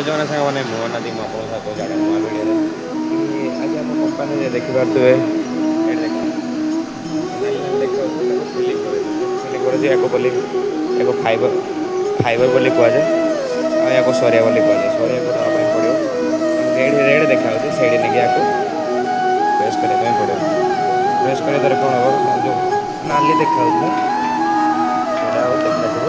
ଜଣ ସାଙ୍ଗମାନେ ମୋ ନାଁ ଦି ମୁଁ ଆପଣଙ୍କ ସହିତ ଜଣେ ନୂଆ ଭିଡ଼ିଓରେ ଆଜି ଆମ କମ୍ପାନୀରେ ଦେଖିପାରୁଥିବେ ଏଇଠି ଫିଲିଂ କରୁଛି ୟାକୁ ବୋଲି ୟାକୁ ଫାଇବର ବୋଲି କୁହାଯାଏ ଆଉ ୟାକୁ ସରିଆ ବୋଲି କୁହାଯାଏ। ସରିଆକୁ ଦେବା ପାଇଁ ପଡ଼ିବ ଆମକୁ ଏଇଠି ରେଡ଼ ଦେଖାଯାଉଛି ସେଇଠି ନେଇକି ୟାକୁ ପ୍ରେସ୍ କରିବା ପାଇଁ ପଡ଼ିବ। ପ୍ରେସ୍ କରିବା ଦ୍ୱାରା କ'ଣ ହେବ ଯେଉଁ ନାଲି ଦେଖାଯାଉଥିଲା ସେଇଟା ଆଉ ଦେଖାଯିବ।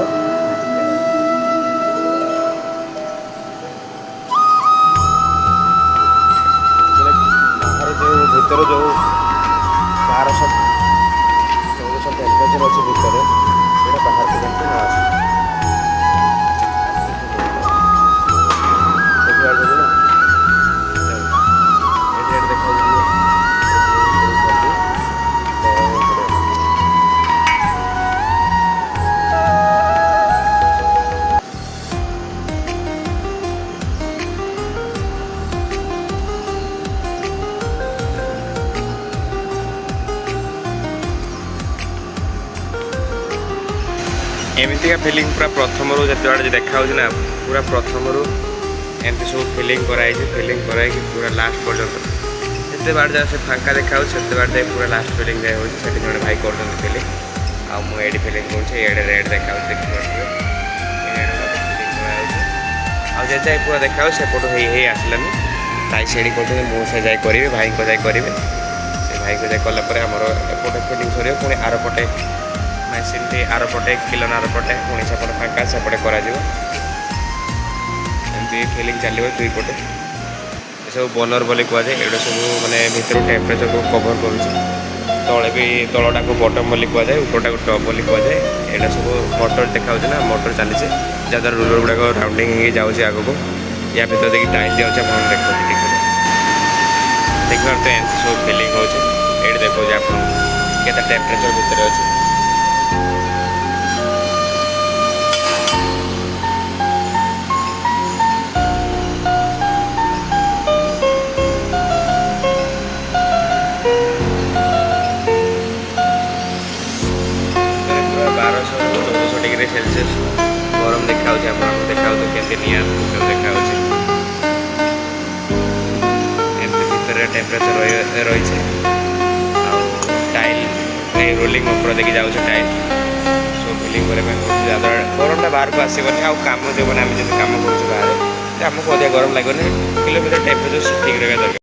ଯେଉଁ ଭିତରେ ଯେଉଁ 1200 ଟେମ୍ପରେଚର୍ ଅଛି ଭିତରେ ସେଇଟା ବାହାରକୁ ଯେମିତି ନ ଆସେ ଦେଖିପାରୁଛନ୍ତି ନା ଏଠି ଏଠି ଦେଖାଯାଉଛି। एमतीका फिलिंग पूरा प्रथम जो देखा ना पूरा प्रथम एमती सब फिलिंग कराई फिलिंग कराई पूरा लास्ट पर्यंत जिते बार जाए से फांका देखा से बार जाए पूरा लास्ट फिलिंग जाए होती जड़े भाई कर फिलिंग आड़ी फिलिंग करें रेड देखा देखिए आए जाए पूरा देखा सेपट हो आसलानी ताई सेड़ी कर मुझे जाए करी भाई को जाए करेंगे से भाई को जाए कलापर आमर एपटे फिलिंग सर पुणी आर पटे मेसीन टी आर पटे किलन आर पटे पुणी सेपटे फांका सेपटे करमती फिलिंग चलो दुई पटे सब बर्नर बोली कहुए एटा सब मानने भर टेम्परेचर को कभर कर तले भी तलटा को बटम बोली कहुए उपरटा को टप बोली कहुए यहाँ सब मोटर देखा ना मोटर चली जहाँद्वारा रोलर गुड़ाक राउंडिंग जाऊँगी आग को या भर देखिए टाइम जाऊँचे आप देखते देखिए देखते सब फिलिंग हो देखो आप टेम्परेचर भितर अच्छे 1200-1400 डिग्री सेल्सियस गरम देखा देखा केमती निआ देखा भितर टेम्परेचर रही टाइल रोलिंग ऊपर देखिए जाऊँ टाइल सब फिलिंग करने गरमटा बाहर को आसबनी आम जो आम जब कम कर आमको अधिक गरम लगेनि किलोमीटर टेम्परेचर ठीक रहा दरकार।